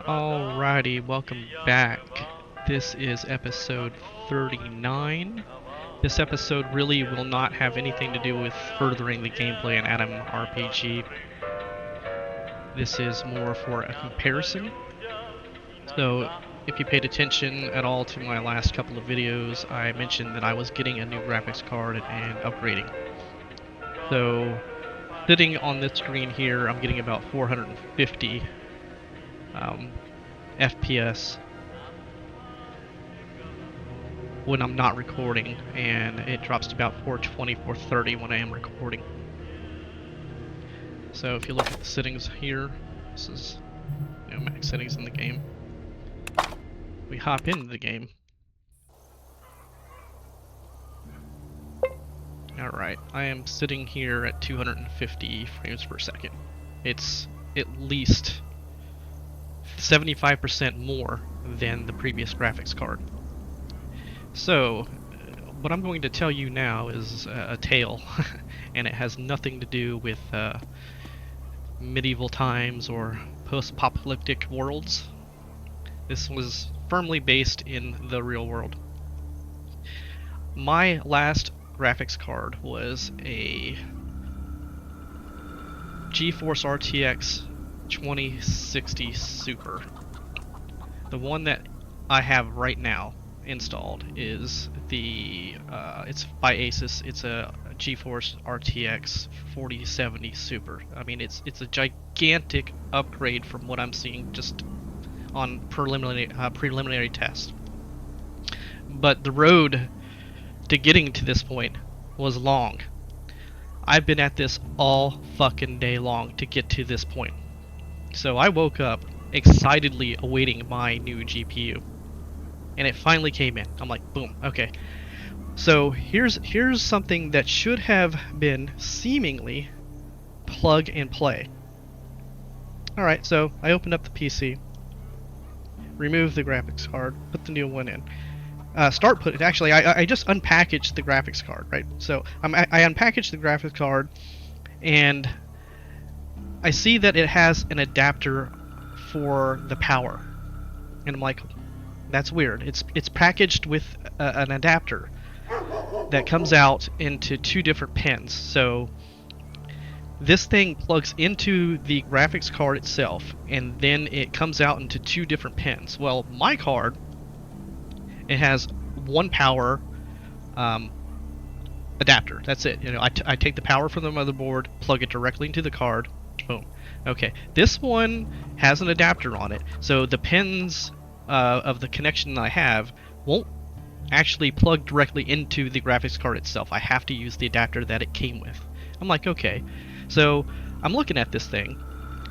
Alrighty, welcome back. This is episode 39. This episode really will not have anything to do with furthering the gameplay in Atom RPG. This is more for a comparison. So, if you paid attention at all to my last couple of videos, I mentioned that I was getting a new graphics card and upgrading. So, sitting on this screen here, I'm getting about 450 FPS when I'm not recording, and it drops to about 420, 430 when I am recording. So if you look at the settings here, this is max settings in the game. We hop into the game. Alright, I am sitting here at 250 frames per second. It's at least 75% more than the previous graphics card. So, what I'm going to tell you now is a tale, and it has nothing to do with medieval times or post-apocalyptic worlds. This was firmly based in the real world. My last graphics card was a GeForce RTX 2060 Super. The one that I have right now installed is the it's by Asus. It's a GeForce RTX 4070 Super. I mean, it's a gigantic upgrade from what I'm seeing just on preliminary tests. But the road to getting to this point was long. I've been at this all fucking day long to get to this point. So I woke up excitedly awaiting my new GPU. And it finally came in. I'm like, boom, okay. So here's something that should have been seemingly plug and play. Alright, so I opened up the PC, remove the graphics card, put the new one in. I just unpackaged the graphics card, right? So I unpackaged the graphics card, and I see that it has an adapter for the power. And I'm like, that's weird. It's packaged with an adapter that comes out into two different pins. So this thing plugs into the graphics card itself, and then it comes out into two different pins. Well, my card, it has one power adapter. That's it. I take the power from the motherboard, plug it directly into the card. Boom. Okay. This one has an adapter on it, so the pins of the connection that I have won't actually plug directly into the graphics card itself. I have to use the adapter that it came with. I'm like, okay. So I'm looking at this thing,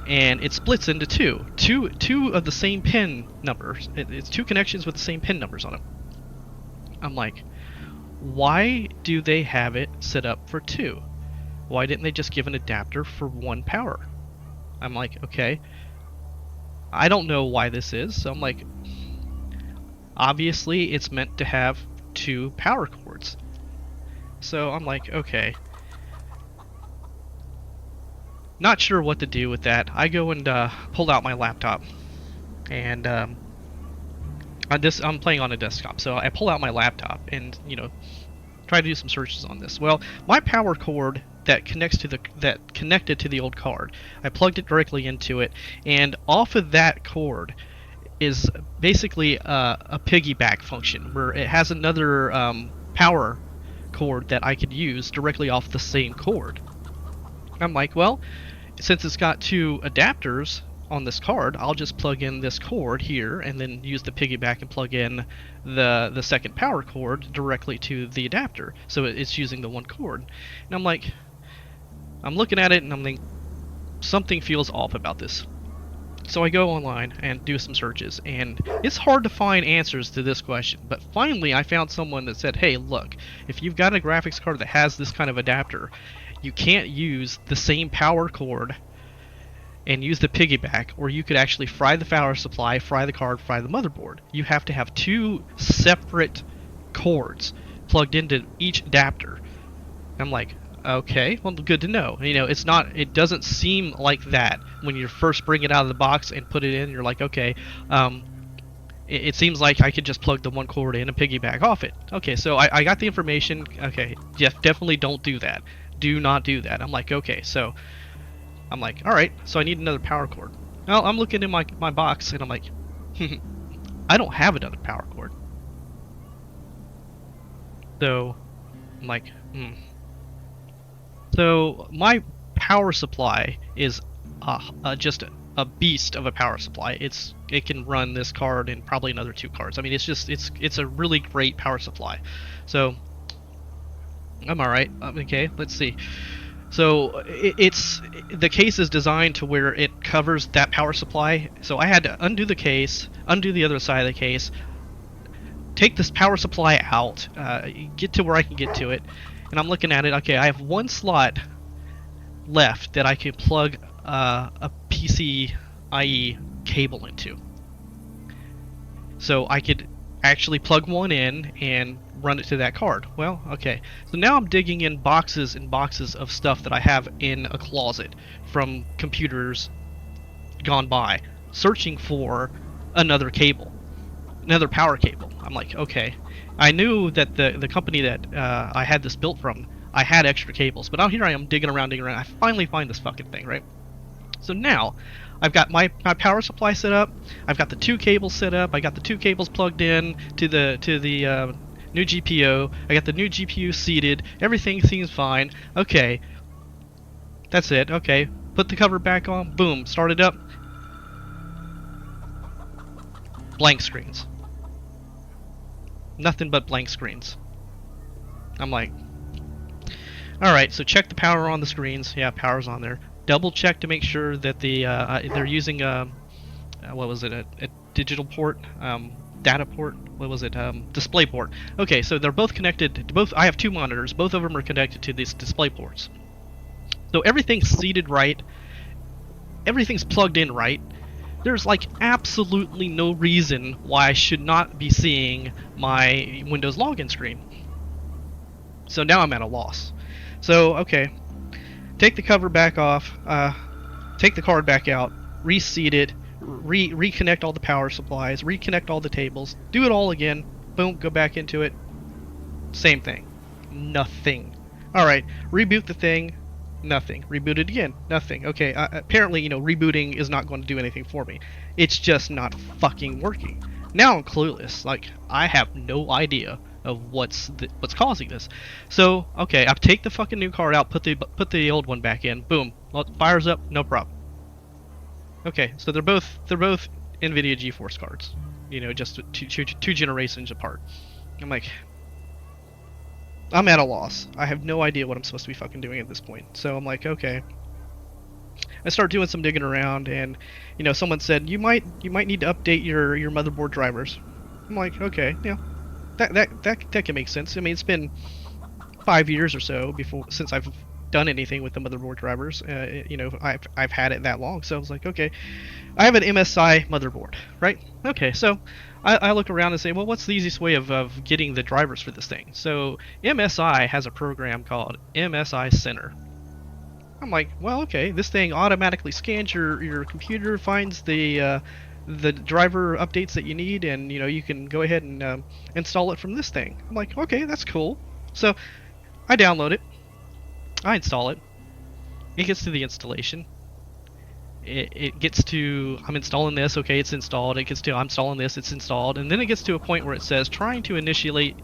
and it splits into two of the same pin numbers. It's two connections with the same pin numbers on it. I'm like, why do they have it set up for two? Why didn't they just give an adapter for one power? I'm like, okay, I don't know why this is. So I'm like, obviously it's meant to have two power cords. So I'm like, okay, not sure what to do with that. I go and pull out my laptop, and I'm playing on a desktop, so I pull out my laptop and try to do some searches on this. Well, my power cord that connected to the old card, I plugged it directly into it, and off of that cord is basically a piggyback function where it has another power cord that I could use directly off the same cord. I'm like, well, since it's got two adapters on this card, I'll just plug in this cord here and then use the piggyback and plug in the second power cord directly to the adapter, so it's using the one cord. And I'm like, I'm looking at it and I'm thinking, something feels off about this. So I go online and do some searches, and it's hard to find answers to this question, but finally I found someone that said, hey, look, if you've got a graphics card that has this kind of adapter, you can't use the same power cord and use the piggyback, or you could actually fry the power supply, fry the card, fry the motherboard. You have to have two separate cords plugged into each adapter. I'm like, Okay, well, good to know. You know, it's not. It doesn't seem like that when you first bring it out of the box and put it in. You're like, okay, it seems like I could just plug the one cord in and piggyback off it. Okay, so I got the information. Okay, definitely don't do that. Do not do that. I'm like, okay, so I'm like, all right, so I need another power cord. Well, I'm looking in my box and I'm like, I don't have another power cord. So I'm like, So my power supply is just a beast of a power supply. It can run this card and probably another 2 cards. I mean, it's a really great power supply. So I'm all right. Okay, let's see. So the case is designed to where it covers that power supply. So I had to undo the case, undo the other side of the case, take this power supply out, get to where I can get to it, and I'm looking at it. Okay, I have 1 slot left that I can plug a PCIe cable into. So I could actually plug one in and run it to that card. Well, okay. So now I'm digging in boxes and boxes of stuff that I have in a closet from computers gone by, searching for another cable, another power cable. I'm like, okay. I knew that the company that I had this built from, I had extra cables, but now here I am digging around. I finally find this fucking thing, right? So now I've got my power supply set up. I've got the 2 cables set up. I got the 2 cables plugged in to the new GPU. I got the new GPU seated. Everything seems fine. Okay, that's it. Okay, put the cover back on. Boom, start it up. Blank screens. Nothing but blank screens. I'm like, alright, so check the power on the screens. Yeah, power's on there. Double check to make sure that they're using what was it, a digital port, data port, what was it, display port. Okay, so they're both connected to both. I have 2 monitors, both of them are connected to these display ports. So everything's seated right, everything's plugged in right. There's like absolutely no reason why I should not be seeing my Windows login screen. So now I'm at a loss. So, okay, take the cover back off, take the card back out, reseat it, reconnect all the power supplies, reconnect all the tables, do it all again, boom, go back into it, same thing, nothing. Alright, reboot the thing, nothing. Reboot it again, nothing. Okay, apparently, you know, rebooting is not going to do anything for me. It's just not fucking working. Now I'm clueless. Like, I have no idea of what's causing this. So, okay, I take the fucking new card out, put the old one back in. Boom, fires up, no problem. Okay, so they're both NVIDIA GeForce cards. You know, just two generations apart. I'm like, I'm at a loss. I have no idea what I'm supposed to be fucking doing at this point. So I'm like, okay. I start doing some digging around, and you know, someone said you might need to update your motherboard drivers. I'm like, okay, yeah, that can make sense. I mean, it's been 5 years or so since I've done anything with the motherboard drivers. You know, I've had it that long, so I was like, okay, I have an MSI motherboard, right? Okay, so I look around and say, well, what's the easiest way of getting the drivers for this thing? So MSI has a program called MSI Center. I'm like, well, okay, this thing automatically scans your computer, finds the driver updates that you need, and you know, you can go ahead and install it from this thing. I'm like, okay, that's cool. So I download it, I install it. It gets to the installation. It gets to, I'm installing this, okay, it's installed. It gets to, I'm installing this, it's installed, and then it gets to a point where it says trying to initiate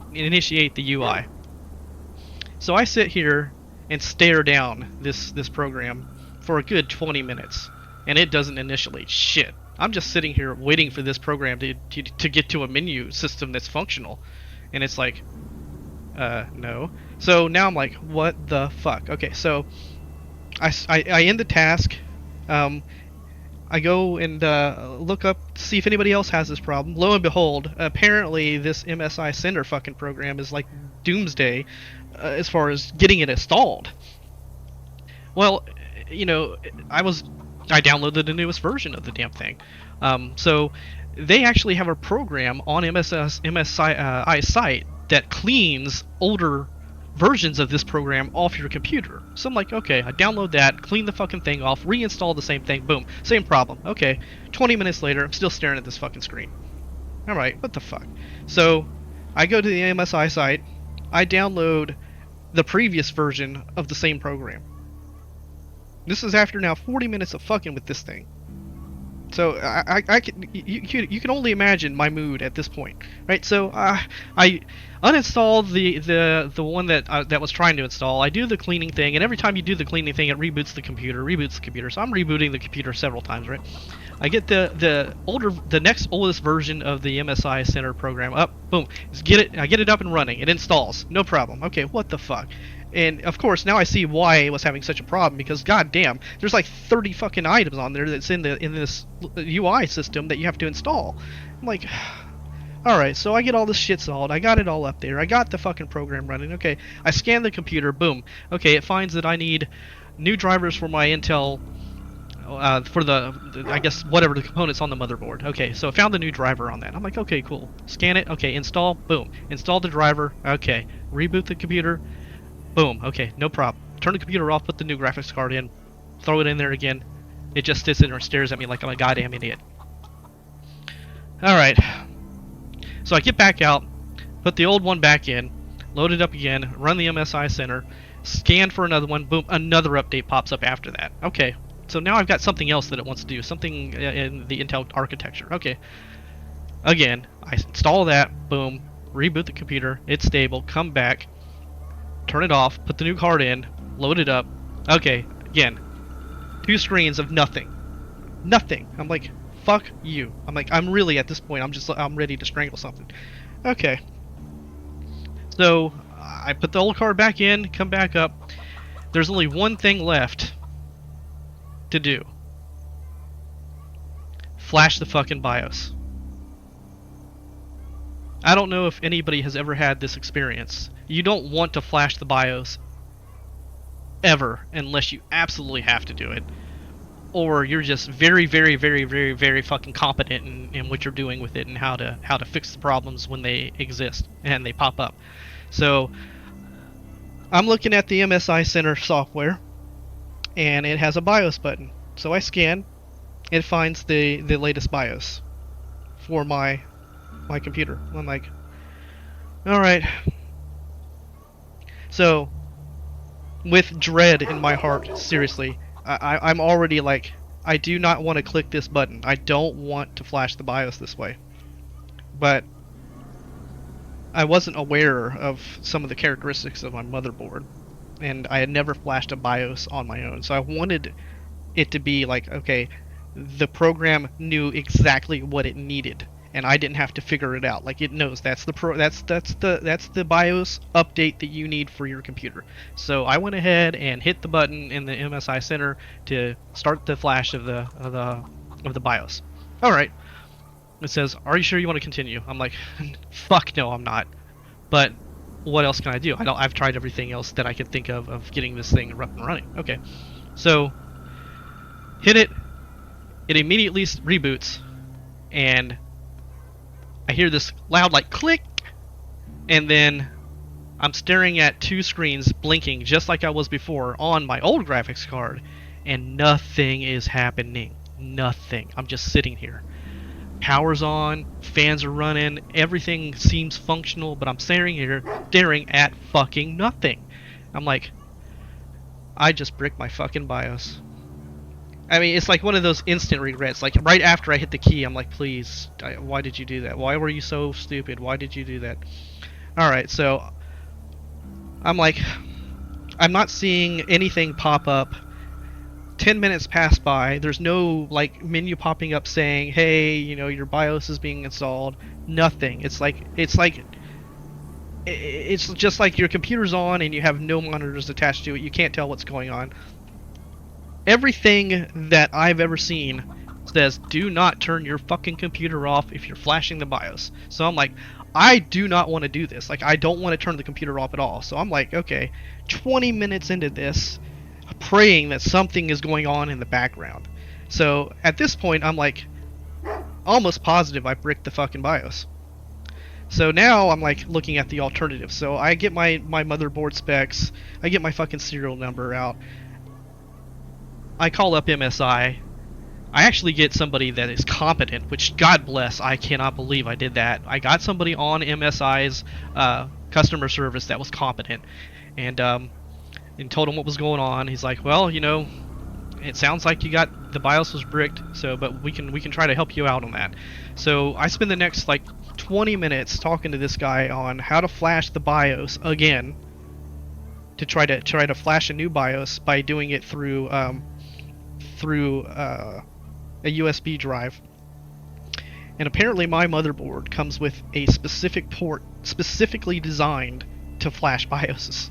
the UI. So I sit here and stare down this program for a good 20 minutes, and it doesn't initiate shit. I'm just sitting here waiting for this program to get to a menu system that's functional, and it's like, no. So now I'm like, what the fuck? Okay, so I end the task. I go and look up to see if anybody else has this problem. Lo and behold, apparently this MSI Sender fucking program is like doomsday as far as getting it installed. Well, you know, I downloaded the newest version of the damn thing. So they actually have a program on MSI site that cleans older versions of this program off your computer. So I'm like, okay, I download that, clean the fucking thing off, reinstall the same thing, boom, same problem. Okay, 20 minutes later, I'm still staring at this fucking screen. Alright, what the fuck? So, I go to the MSI site, I download the previous version of the same program. This is after now 40 minutes of fucking with this thing. So you can only imagine my mood at this point, right? So I uninstalled the one that was trying to install. I do the cleaning thing, and every time you do the cleaning thing, it reboots the computer. So I'm rebooting the computer several times, right? I get the next oldest version of the MSI Center program up. Boom, I get it up and running. It installs, no problem. Okay, what the fuck? And of course, now I see why it was having such a problem, because goddamn, there's like 30 fucking items on there that's in this UI system that you have to install. I'm like, all right, so I get all this shit solved. I got it all up there. I got the fucking program running. Okay, I scan the computer. Boom. Okay, it finds that I need new drivers for my Intel. For the I guess whatever the components on the motherboard. Okay, so I found the new driver on that. I'm like, okay, cool. Scan it. Okay, install. Boom. Install the driver. Okay, reboot the computer. Boom. Okay, no problem. Turn the computer off, put the new graphics card in, throw it in there again. It just sits in there and stares at me like I'm a goddamn idiot. Alright. So I get back out, put the old one back in, load it up again, run the MSI Center, scan for another one, boom, another update pops up after that. Okay, so now I've got something else that it wants to do, something in the Intel architecture. Okay. Again, I install that, boom, reboot the computer, it's stable, come back, turn it off, put the new card in, load it up. Okay, again, 2 screens of nothing. Nothing. I'm like, fuck you. I'm like, I'm really at this point, I'm ready to strangle something. Okay. So, I put the old card back in, come back up. There's only one thing left to do. Flash the fucking BIOS. I don't know if anybody has ever had this experience. You don't want to flash the BIOS ever unless you absolutely have to do it, or you're just very, very, very, very, very fucking competent in what you're doing with it and how to fix the problems when they exist and they pop up. So I'm looking at the MSI Center software, and it has a BIOS button. So I scan, it finds the latest BIOS for my computer. I'm like, all right. So, with dread in my heart, seriously, I'm already like, I do not want to click this button. I don't want to flash the BIOS this way. But I wasn't aware of some of the characteristics of my motherboard, and I had never flashed a BIOS on my own. So I wanted it to be like, okay, the program knew exactly what it needed, and I didn't have to figure it out. Like, it knows that's the BIOS update that you need for your computer. So I went ahead and hit the button in the MSI Center to start the flash of the BIOS. All right. It says, "Are you sure you want to continue?" I'm like, "Fuck no, I'm not." But what else can I do? I've tried everything else that I can think of getting this thing up and running. Okay. So hit it. It immediately reboots, and I hear this loud like click, and then I'm staring at 2 screens blinking just like I was before on my old graphics card, and nothing is happening. Nothing. I'm just sitting here. Power's on, fans are running, everything seems functional, but I'm staring here, staring at fucking nothing. I'm like, I just bricked my fucking BIOS. I mean, it's like one of those instant regrets. Like, right after I hit the key, I'm like, please, why did you do that? Why were you so stupid? Why did you do that? Alright, so I'm like, I'm not seeing anything pop up. 10 minutes pass by. There's no, like, menu popping up saying, hey, you know, your BIOS is being installed. Nothing. It's just like your computer's on and you have no monitors attached to it. You can't tell what's going on. Everything that I've ever seen says, do not turn your fucking computer off if you're flashing the BIOS. So I'm like, I do not want to do this. Like, I don't want to turn the computer off at all. So I'm like, okay, 20 minutes into this, praying that something is going on in the background. So at this point, I'm like, almost positive I bricked the fucking BIOS. So now I'm like looking at the alternative. So I get my motherboard specs, I get my fucking serial number out, I call up MSI. I actually get somebody that is competent, which God bless, I cannot believe I did that. I got somebody on MSI's customer service that was competent, and told him what was going on. He's like, well, it sounds like you got the BIOS was bricked, so but we can try to help you out on that. So I spend the next like 20 minutes talking to this guy on how to flash the BIOS again, to try to flash a new BIOS by doing it through a USB drive. And apparently my motherboard comes with a specific port specifically designed to flash BIOSes.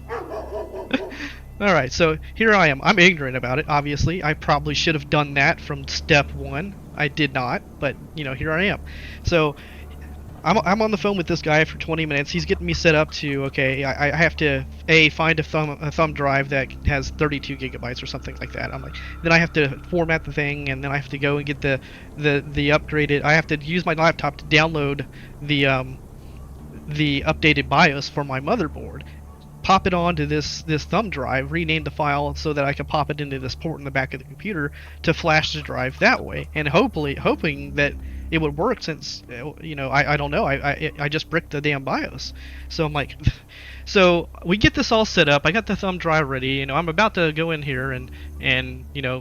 Alright, so here I am. I'm ignorant about it, obviously. I probably should have done that from step one. I did not, but, here I am. So, I'm on the phone with this guy for 20 minutes. He's getting me set up to, okay, I have to, find a thumb drive that has 32 gigabytes or something like that. I'm like, then I have to format the thing, and then I have to go and get the upgraded, I have to use my laptop to download the updated BIOS for my motherboard, pop it onto this thumb drive, rename the file so that I can pop it into this port in the back of the computer to flash the drive that way, and hoping that it would work, since I don't know, I just bricked the damn BIOS. So I'm like, so we get this all set up. I got the thumb drive ready. I'm about to go in here and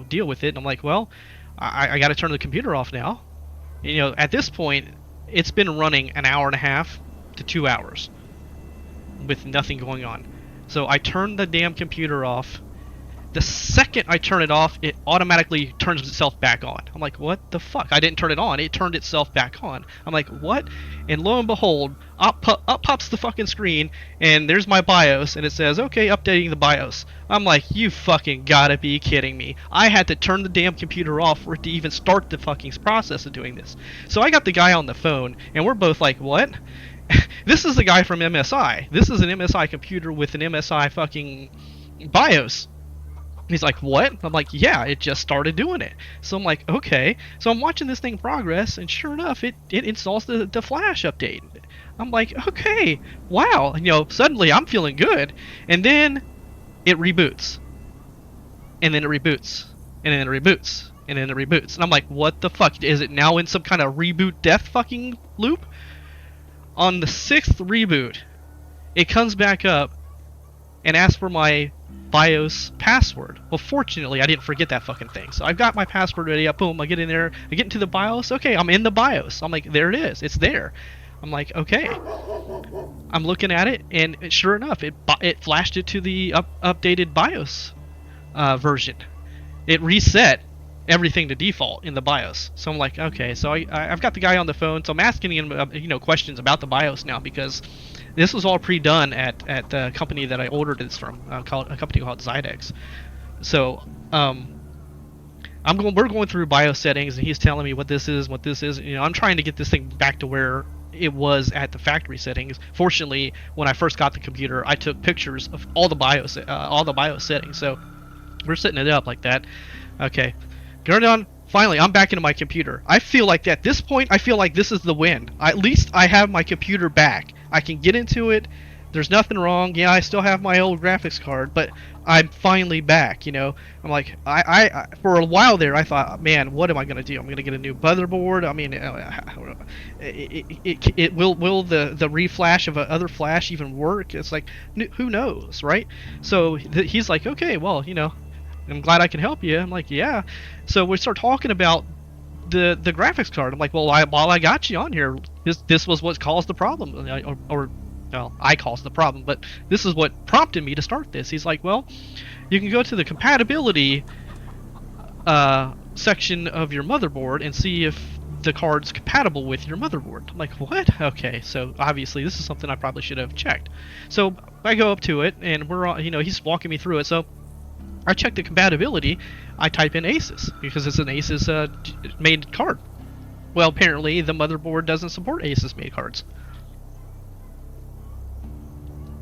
deal with it. And I'm like, well, I got to turn the computer off now. At this point, it's been running an hour and a half to 2 hours with nothing going on. So I turn the damn computer off. The second I turn it off, it automatically turns itself back on. I'm like, what the fuck? I didn't turn it on. It turned itself back on. I'm like, what? And lo and behold, up pops the fucking screen, and there's my BIOS, and it says, okay, updating the BIOS. I'm like, you fucking gotta be kidding me. I had to turn the damn computer off for it to even start the fucking process of doing this. So I got the guy on the phone, and we're both like, what? This is the guy from MSI. This is an MSI computer with an MSI fucking BIOS. He's like, what? I'm like, yeah, it just started doing it. So I'm like, okay. So I'm watching this thing progress, and sure enough, it installs the Flash update. I'm like, okay, wow. Suddenly I'm feeling good. And then it reboots. And then it reboots. And then it reboots. And then it reboots. And I'm like, what the fuck? Is it now in some kind of reboot death fucking loop? On the 6th reboot, it comes back up and asks for my BIOS password. Well, fortunately, I didn't forget that fucking thing. So I've got my password ready. Boom, I get in there. I get into the BIOS. Okay, I'm in the BIOS. I'm like, there it is. It's there. I'm like, okay. I'm looking at it, and sure enough, it flashed it to the updated BIOS version. It reset everything to default in the BIOS. So I'm like, okay. So I've got the guy on the phone. So I'm asking him, questions about the BIOS now, because this was all pre-done at the company that I ordered this from, a company called Zotac. So we're going through BIOS settings, and he's telling me what this is. I'm trying to get this thing back to where it was at the factory settings. Fortunately, when I first got the computer, I took pictures of all the BIOS settings. So we're setting it up like that. Okay, turn it on. Finally, I'm back into my computer. I feel like at this point, I feel like this is the win. At least I have my computer back. I can get into it. There's nothing wrong. Yeah, I still have my old graphics card, but I'm finally back. I'm like, I for a while there, I thought, man, what am I gonna do? I'm gonna get a new motherboard. I mean, will the reflash of a other flash even work? It's like, who knows, right? So he's like, okay, well, I'm glad I can help you. I'm like, yeah. So we start talking about the graphics card. I'm like, well, while I got you on here, this was what caused the problem, or well, I caused the problem, but this is what prompted me to start this. He's like, well, you can go to the compatibility section of your motherboard and see if the card's compatible with your motherboard. I'm like, what? Okay, so obviously this is something I probably should have checked. So I go up to it, and we're on, he's walking me through it. So I check the compatibility. I type in Asus because it's an Asus made card. Well, apparently the motherboard doesn't support Asus made cards.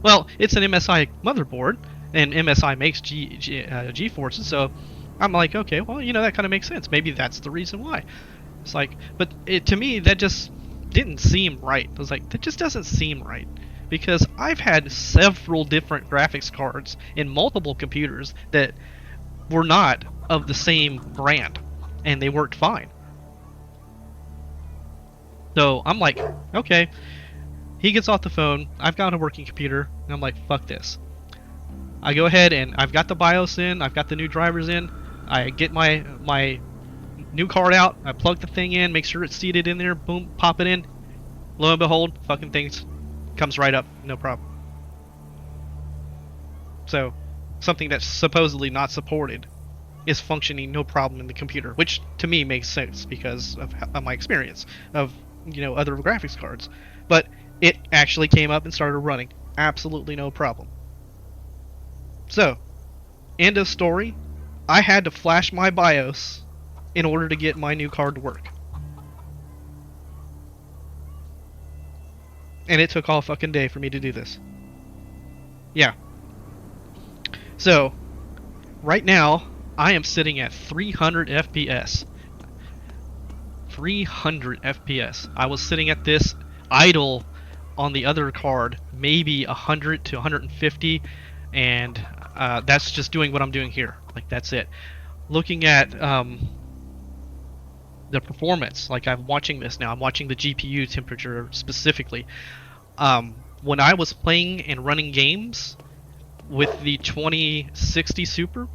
Well, it's an MSI motherboard, and MSI makes GeForces, so I'm like, okay, well, that kind of makes sense. Maybe that's the reason why. It's like, but to me, that just didn't seem right. I was like, that just doesn't seem right. Because I've had several different graphics cards in multiple computers that were not of the same brand, and they worked fine. So I'm like, okay. He gets off the phone. I've got a working computer, and I'm like, fuck this. I go ahead and I've got the BIOS in. I've got the new drivers in. I get my new card out. I plug the thing in, make sure it's seated in there. Boom, pop it in. Lo and behold, fucking things comes right up, no problem. So, something that's supposedly not supported is functioning no problem in the computer, which to me makes sense because of my experience of, you know, other graphics cards. But it actually came up and started running, absolutely no problem. So, end of story. I had to flash my BIOS in order to get my new card to work. And it took all fucking day for me to do this. Yeah. So, right now, I am sitting at 300 FPS. 300 FPS. I was sitting at this idle on the other card, maybe 100 to 150, and that's just doing what I'm doing here. Like, that's it. Looking at the performance, like I'm watching this now, I'm watching the GPU temperature specifically. When I was playing and running games with the 2060 Super,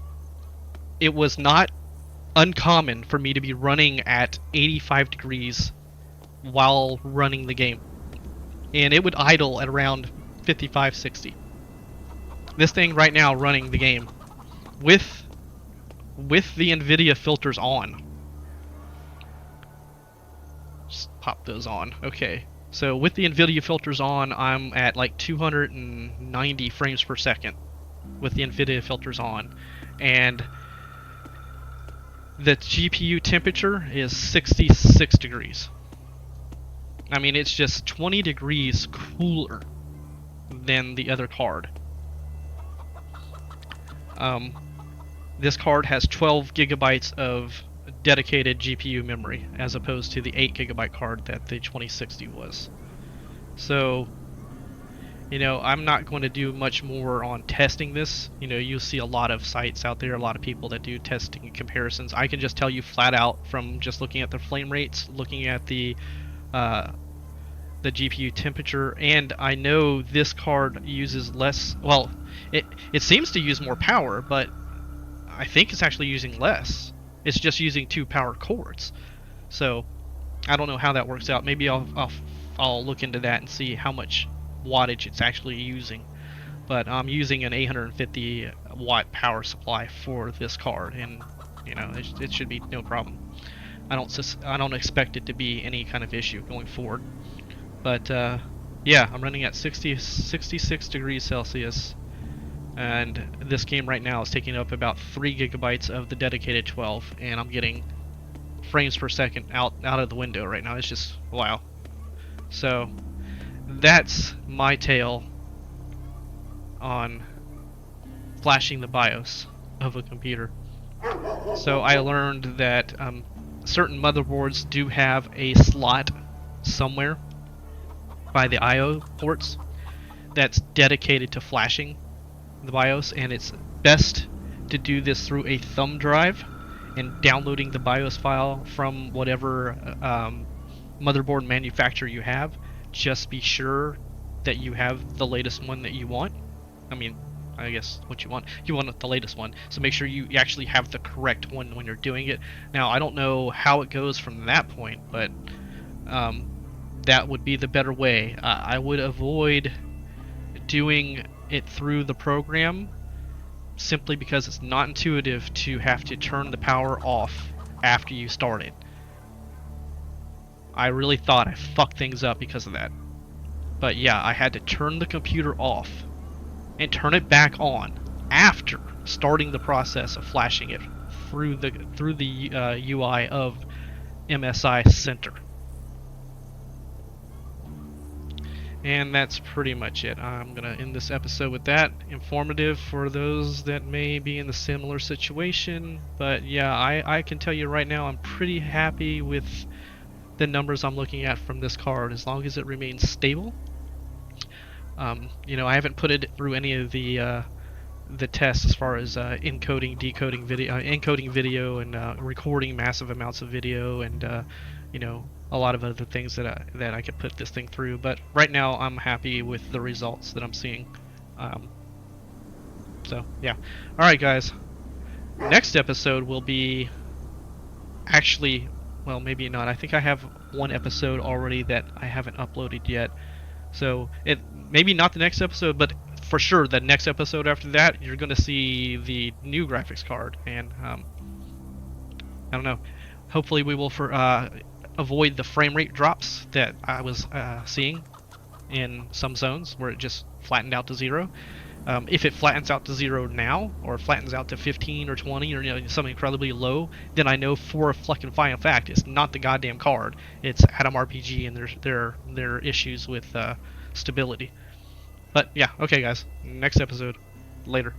it was not uncommon for me to be running at 85 degrees while running the game. And it would idle at around 55, 60. This thing right now running the game with the NVIDIA filters on. Just pop those on. Okay. So with the NVIDIA filters on, I'm at like 290 frames per second with the NVIDIA filters on. And the GPU temperature is 66 degrees. I mean, it's just 20 degrees cooler than the other card. This card has 12 gigabytes of dedicated GPU memory, as opposed to the 8 gigabyte card that the 2060 was. So, you know, I'm not going to do much more on testing this. You know, you'll see a lot of sites out there, a lot of people that do testing and comparisons. I can just tell you flat out from just looking at the frame rates, looking at the GPU temperature, and I know this card uses less. Well, it seems to use more power, but I think it's actually using less. It's just using 2 power cords. So I don't know how that works out. Maybe I'll look into that and see how much wattage it's actually using. But I'm using an 850 watt power supply for this card, and you know, it should be no problem. I don't expect it to be any kind of issue going forward. But yeah, I'm running at 66 degrees Celsius, and this game right now is taking up about 3 gigabytes of the dedicated 12, and I'm getting frames per second out of the window right now. It's just wow. So that's my tale on flashing the BIOS of a computer. So I learned that certain motherboards do have a slot somewhere by the I/O ports that's dedicated to flashing the BIOS, and it's best to do this through a thumb drive and downloading the BIOS file from whatever motherboard manufacturer you have. Just be sure that you have the latest one that you want. I mean, I guess what you want the latest one, so make sure you actually have the correct one when you're doing it. Now, I don't know how it goes from that point, but that would be the better way. I would avoid doing it through the program, simply because it's not intuitive to have to turn the power off after you start it. I really thought I fucked things up because of that. But yeah, I had to turn the computer off and turn it back on after starting the process of flashing it through the UI of MSI Center. And that's pretty much it. I'm gonna end this episode with that. Informative for those that may be in a similar situation. But yeah, I can tell you right now, I'm pretty happy with the numbers I'm looking at from this card, as long as it remains stable. You know, I haven't put it through any of the tests as far as encoding, decoding video, encoding video, and recording massive amounts of video, and you know, a lot of other things that I could put this thing through. But right now, I'm happy with the results that I'm seeing. So yeah, all right, guys. Next episode will be actually, well, maybe not. I think I have one episode already that I haven't uploaded yet. So it maybe not the next episode, but for sure the next episode after that, you're going to see the new graphics card, and I don't know. Hopefully, we will avoid the frame rate drops that I was seeing in some zones where it just flattened out to 0. If it flattens out to 0 now, or flattens out to 15 or 20, or, you know, something incredibly low, then I know for a fucking final fact it's not the goddamn card. It's Atom RPG and their issues with stability. But yeah, okay, guys. Next episode. Later.